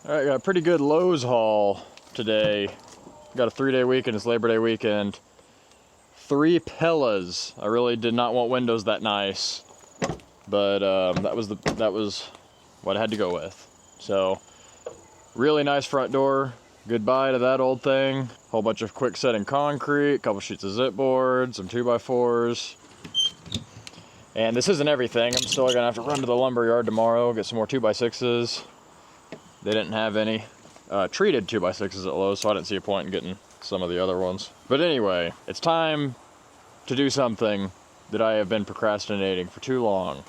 Alright, got a pretty good Lowe's haul today. Got a 3-day weekend, it's Labor Day weekend. 3 Pellas. I really did not want windows that nice, but that was what I had to go with. So, really nice front door. Goodbye to that old thing. Whole bunch of quick setting concrete, a couple sheets of zip board, some 2x4s. And this isn't everything. I'm still gonna have to run to the lumber yard tomorrow, get some more 2x6s. They didn't have any treated 2x6s at Lowe's, so I didn't see a point in getting some of the other ones. But anyway, it's time to do something that I have been procrastinating for too long.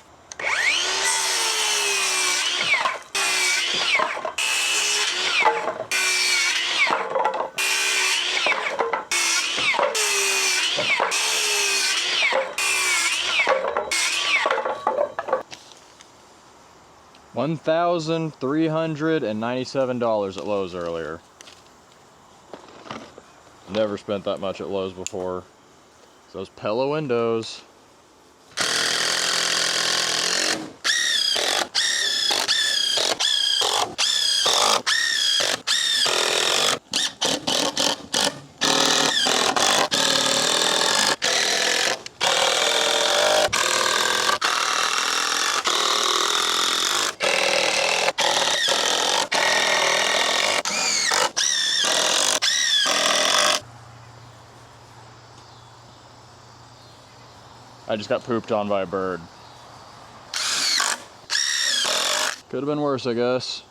$1,397 at Lowe's earlier. Never spent that much at Lowe's before. So those Pella windows. I just got pooped on by a bird. Could have been worse, I guess.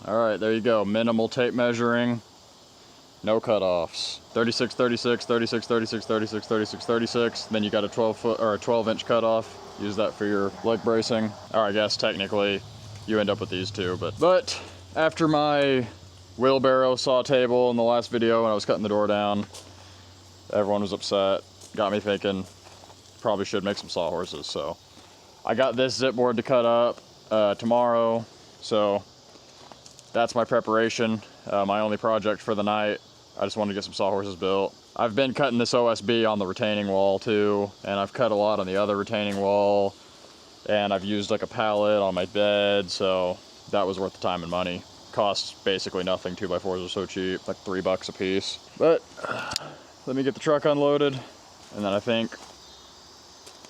Alright, there you go. Minimal tape measuring. No cutoffs. 36, 36, 36, 36, 36, 36, 36. Then you got a 12-inch cutoff. Use that for your leg bracing. Or I guess technically you end up with these two. But after my wheelbarrow saw table in the last video when I was cutting the door down, everyone was upset. Got me thinking probably should make some sawhorses. So I got this zip board to cut up tomorrow. So that's my preparation, my only project for the night. I just wanted to get some sawhorses built. I've been cutting this OSB on the retaining wall too, and I've cut a lot on the other retaining wall, and I've used like a pallet on my bed, so that was worth the time and money. Costs basically nothing, 2x4s are so cheap, like $3 a piece. But let me get the truck unloaded, and then I think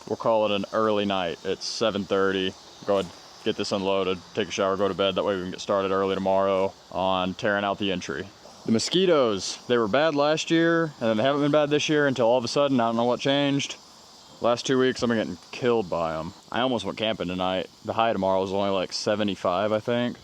we'll call it an early night. It's 7:30, go ahead, get this unloaded, take a shower, go to bed. That way we can get started early tomorrow on tearing out the entry. The mosquitoes, they were bad last year, and then they haven't been bad this year until all of a sudden, I don't know what changed. Last 2 weeks, I've been getting killed by them. I almost went camping tonight. The high tomorrow is only like 75, I think.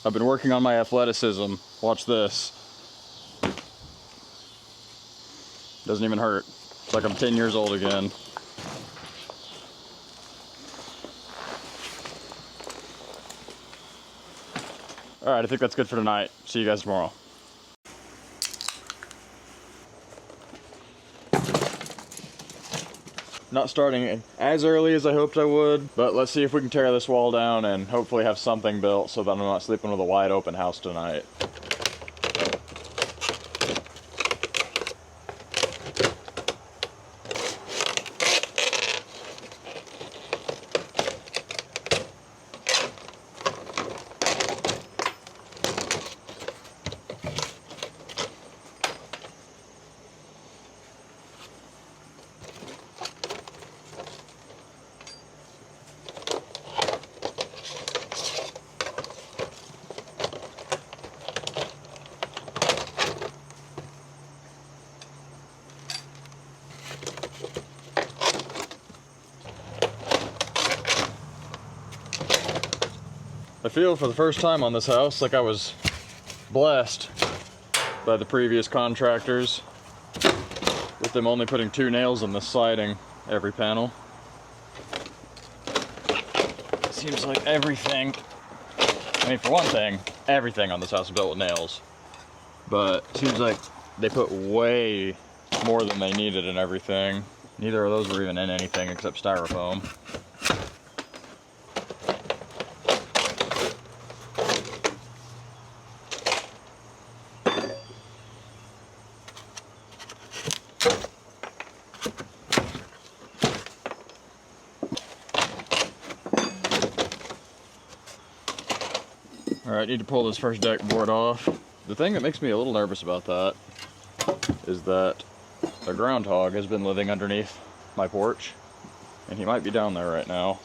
I've been working on my athleticism. Watch this. Doesn't even hurt. It's like I'm 10 years old again. All right, I think that's good for tonight. See you guys tomorrow. Not starting as early as I hoped I would, but let's see if we can tear this wall down and hopefully have something built so that I'm not sleeping with a wide open house tonight. I feel for the first time on this house like I was blessed by the previous contractors with them only putting 2 nails in the siding every panel. It seems like everything, I mean, for one thing, everything on this house is built with nails, but it seems like they put way more than they needed in everything. Neither of those were even in anything except styrofoam. Alright, need to pull this first deck board off. The thing that makes me a little nervous about that is that a groundhog has been living underneath my porch, and he might be down there right now.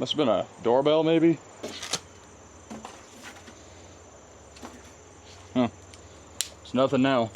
Must have been a doorbell, maybe? Huh. It's nothing now.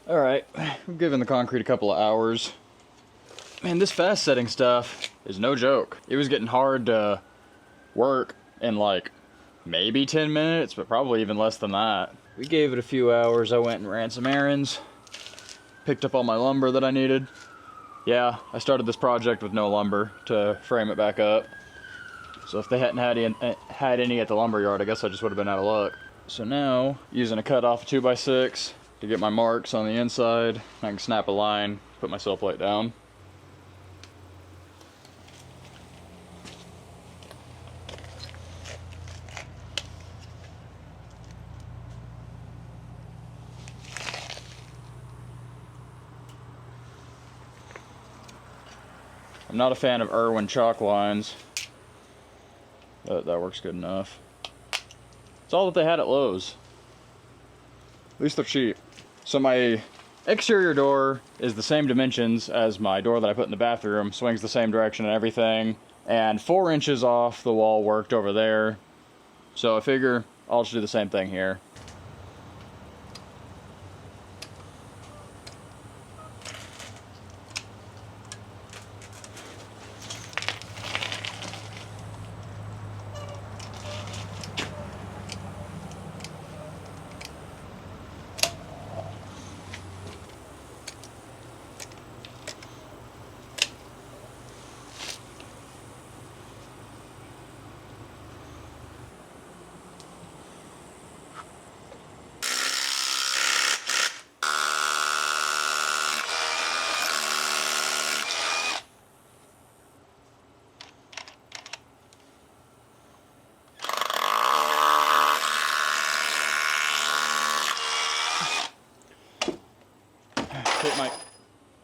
All right, I'm giving the concrete a couple of hours. Man, this fast setting stuff is no joke. It was getting hard to work in like maybe 10 minutes, but probably even less than that. We gave it a few hours. I went and ran some errands, picked up all my lumber that I needed. Yeah, I started this project with no lumber to frame it back up. So if they hadn't had any at the lumber yard, I guess I just would have been out of luck. So now, using a cut off 2x6 to get my marks on the inside, I can snap a line, put my sill plate down. I'm not a fan of Irwin chalk lines, but that works good enough. It's all that they had at Lowe's. At least they're cheap. So my exterior door is the same dimensions as my door that I put in the bathroom, swings the same direction and everything, and 4 inches off the wall worked over there. So I figure I'll just do the same thing here.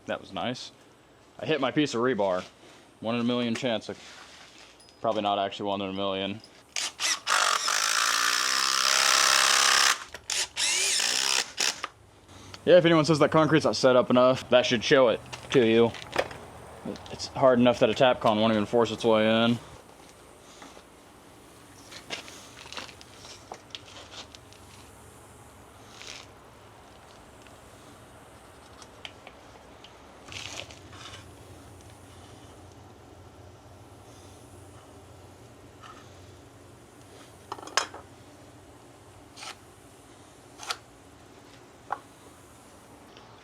That was nice. I hit my piece of rebar. 1 in a million chance. Probably not actually 1 in a million. Yeah, if anyone says that concrete's not set up enough, that should show it to you. It's hard enough that a Tapcon won't even force its way in.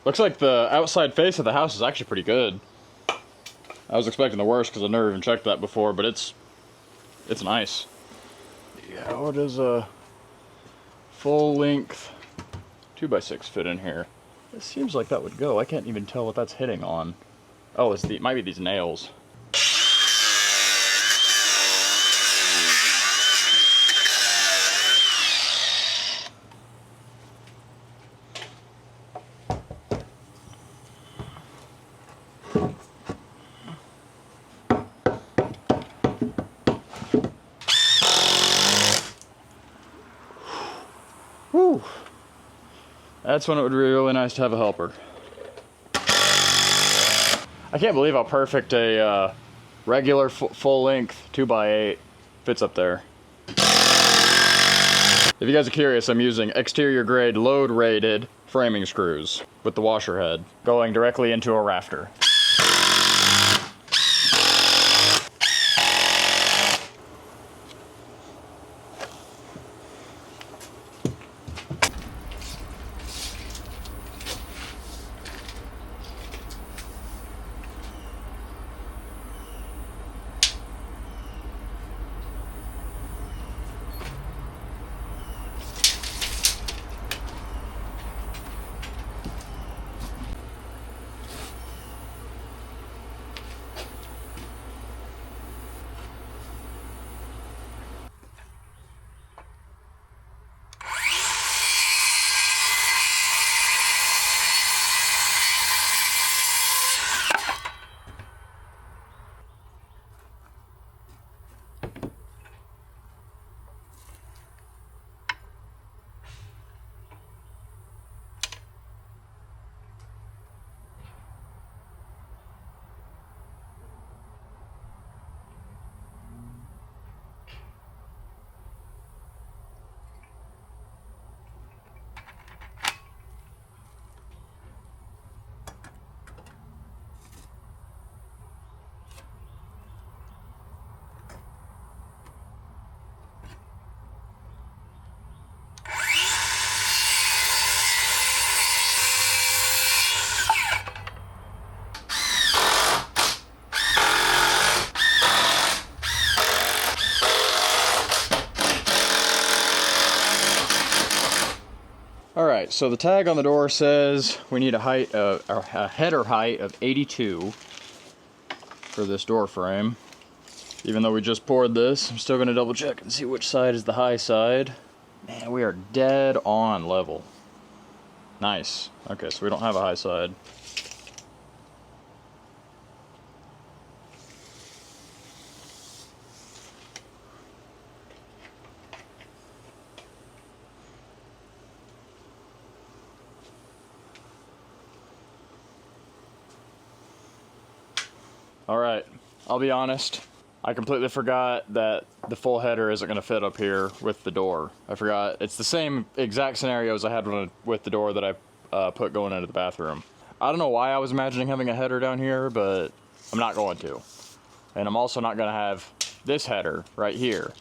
Looks like the outside face of the house is actually pretty good. I was expecting the worst because I've never even checked that before, but it's nice. Yeah, what does a full length 2x6 fit in here? It seems like that would go. I can't even tell what that's hitting on. Oh, it might be these nails. Whew. That's when it would be really nice to have a helper. I can't believe how perfect a regular full-length 2x8 fits up there. If you guys are curious, I'm using exterior grade load-rated framing screws with the washer head going directly into a rafter. All right, so the tag on the door says we need a header height of 82 for this door frame. Even though we just poured this, I'm still gonna double check and see which side is the high side. Man, we are dead on level. Nice. Okay, so we don't have a high side. All right, I'll be honest. I completely forgot that the full header isn't going to fit up here with the door. I forgot. It's the same exact scenario as I had with the door that I put going into the bathroom. I don't know why I was imagining having a header down here, but I'm not going to. And I'm also not going to have this header right here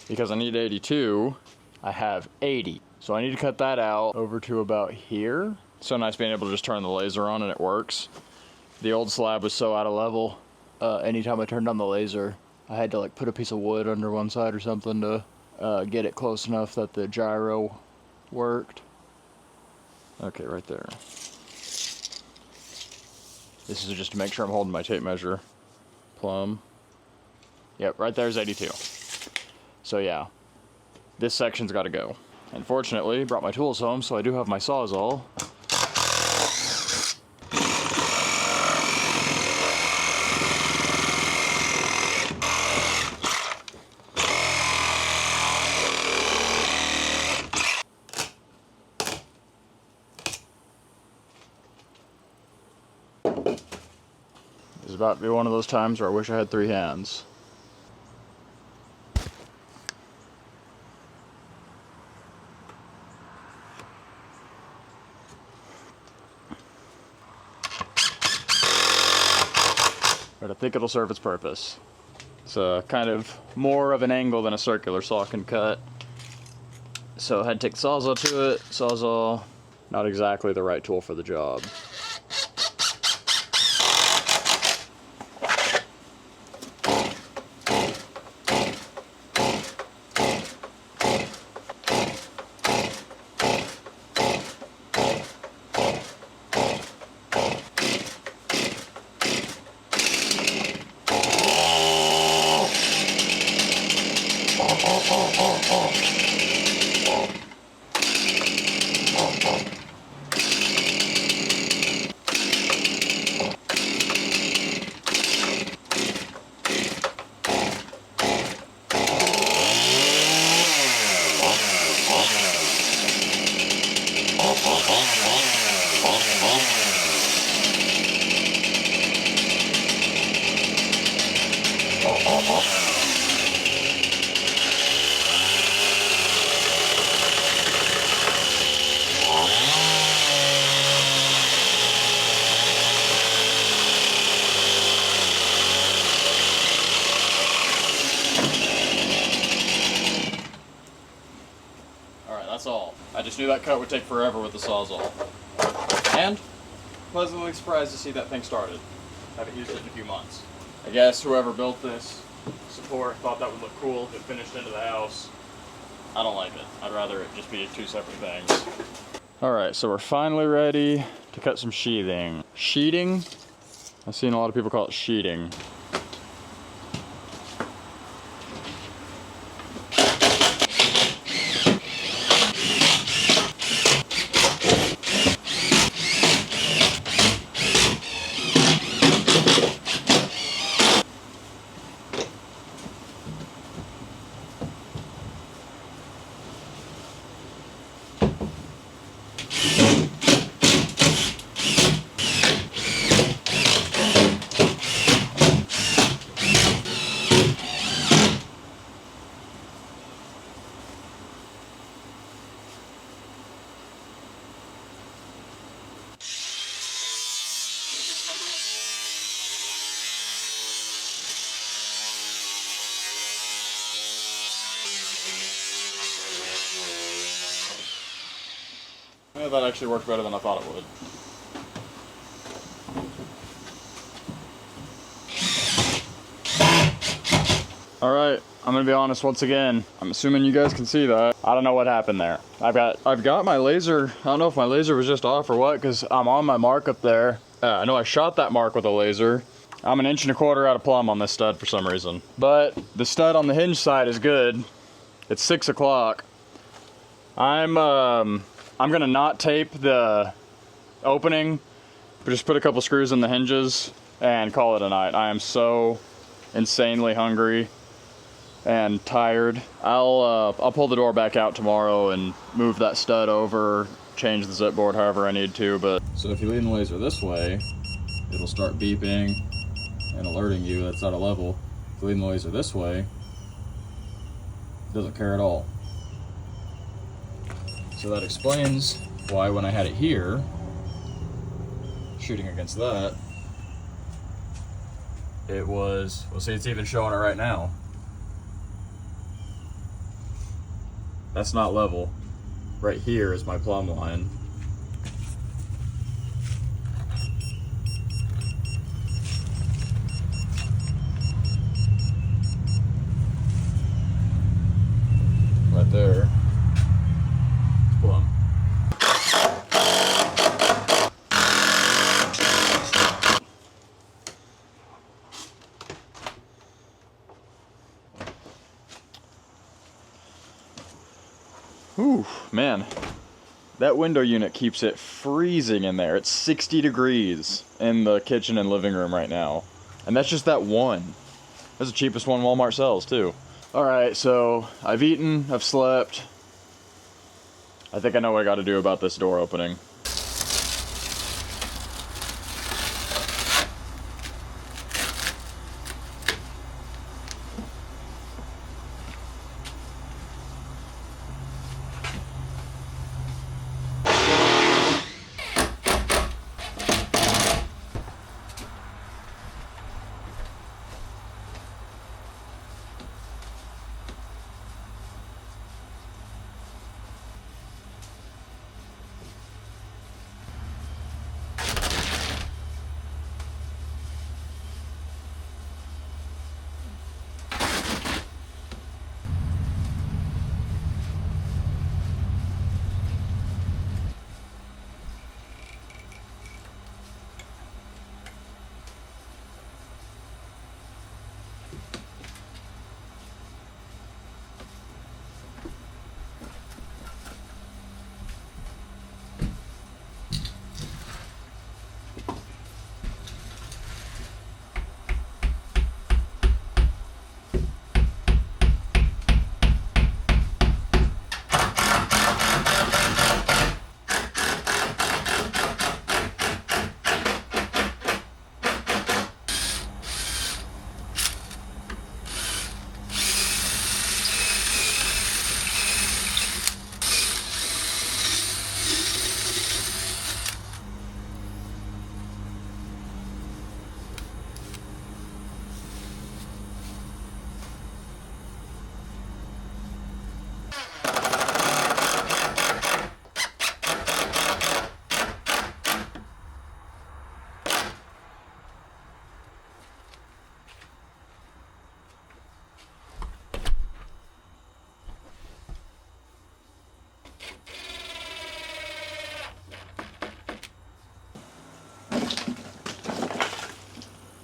because I need 82. I have 80. So I need to cut that out over to about here. So nice being able to just turn the laser on and it works. The old slab was so out of level. Anytime I turned on the laser, I had to like put a piece of wood under one side or something to get it close enough that the gyro worked. Okay, right there. This is just to make sure I'm holding my tape measure plumb. Yep, right there's 82. So yeah, this section's got to go. Unfortunately, brought my tools home, so I do have my Sawzall. This is about to be one of those times where I wish I had 3 hands. But I think it'll serve its purpose. It's kind of more of an angle than a circular saw can cut. So I had to take the Sawzall to it. Sawzall, not exactly the right tool for the job. That's all. I just knew that cut would take forever with the Sawzall. And pleasantly surprised to see that thing started. Haven't used it in a few months. I guess whoever built this support thought that would look cool if it finished into the house. I don't like it. I'd rather it just be 2 separate things. Alright, so we're finally ready to cut some sheathing. Sheeting? I've seen a lot of people call it sheeting. Yeah, that actually worked better than I thought it would. Alright, I'm gonna be honest once again. I'm assuming you guys can see that. I don't know what happened there. I've got my laser. I don't know if my laser was just off or what, because I'm on my mark up there. I know I shot that mark with a laser. I'm 1.25 inches out of plumb on this stud for some reason. But the stud on the hinge side is good. It's 6 o'clock. I'm gonna not tape the opening, but just put a couple screws in the hinges and call it a night. I am so insanely hungry and tired. I'll pull the door back out tomorrow and move that stud over, change the zip board however I need to. But so if you lean the laser this way, it'll start beeping and alerting you that's out of level. If you lean the laser this way, it doesn't care at all. So that explains why when I had it here, shooting against that, it was, well, see, it's even showing it right now. That's not level. Right here is my plumb line. Right there. Plumb. Whew, man, that window unit keeps it freezing in there. It's 60 degrees in the kitchen and living room right now. And that's just that one. That's the cheapest one Walmart sells too. All right, so I've eaten, I've slept. I think I know what I gotta do about this door opening.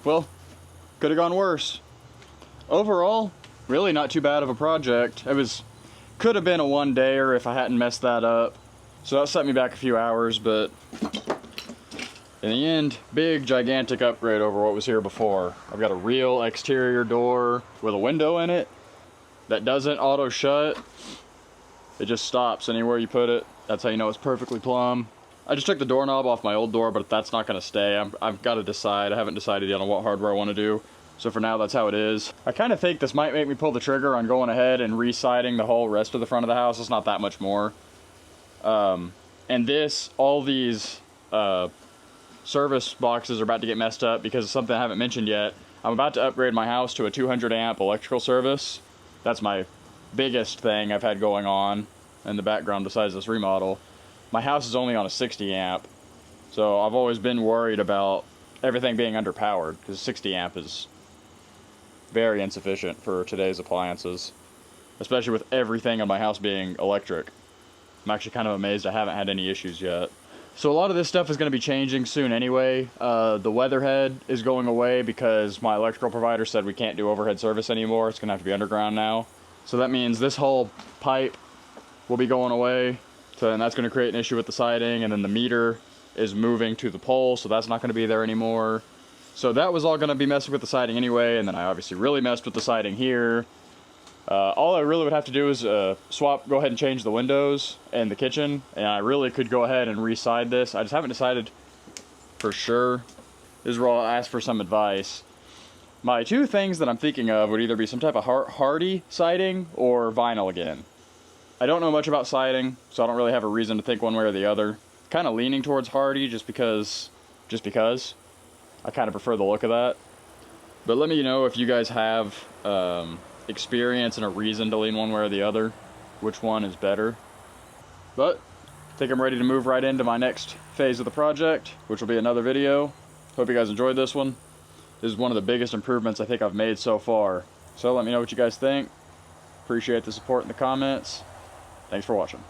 Well, could have gone worse. Overall, really not too bad of a project. Could have been a one-dayer if I hadn't messed that up. So that set me back a few hours, but in the end, big, gigantic upgrade over what was here before. I've got a real exterior door with a window in it that doesn't auto shut. It just stops anywhere you put it. That's how you know it's perfectly plumb. I just took the doorknob off my old door, but that's not going to stay. I've got to decide. I haven't decided yet on what hardware I want to do. So for now, that's how it is. I kind of think this might make me pull the trigger on going ahead and re-siding the whole rest of the front of the house. It's not that much more. And all these service boxes are about to get messed up because of something I haven't mentioned yet. I'm about to upgrade my house to a 200 amp electrical service. That's my biggest thing I've had going on in the background besides this remodel. My house is only on a 60 amp, so I've always been worried about everything being underpowered because 60 amp is very insufficient for today's appliances. especially with everything in my house being electric. I'm actually kind of amazed I haven't had any issues yet. So a lot of this stuff is going to be changing soon anyway. The weatherhead is going away because my electrical provider said we can't do overhead service anymore. It's going to have to be underground now. So that means this whole pipe will be going away. So, and that's going to create an issue with the siding. And then the meter is moving to the pole, so that's not going to be there anymore. So that was all going to be messing with the siding anyway. And then I obviously really messed with the siding here. All I really would have to do is go ahead and change the windows in the kitchen, and I really could go ahead and re-side this. I just haven't decided for sure. This is where I'll ask for some advice. My two things that I'm thinking of would either be some type of hardy siding or vinyl again. I don't know much about siding, so I don't really have a reason to think one way or the other. Kind of leaning towards hardy just because I kind of prefer the look of that. But let me know if you guys have experience and a reason to lean one way or the other, which one is better. But I think I'm ready to move right into my next phase of the project, which will be another video. Hope you guys enjoyed this one. This is one of the biggest improvements I think I've made so far. So let me know what you guys think. Appreciate the support in the comments. Thanks for watching.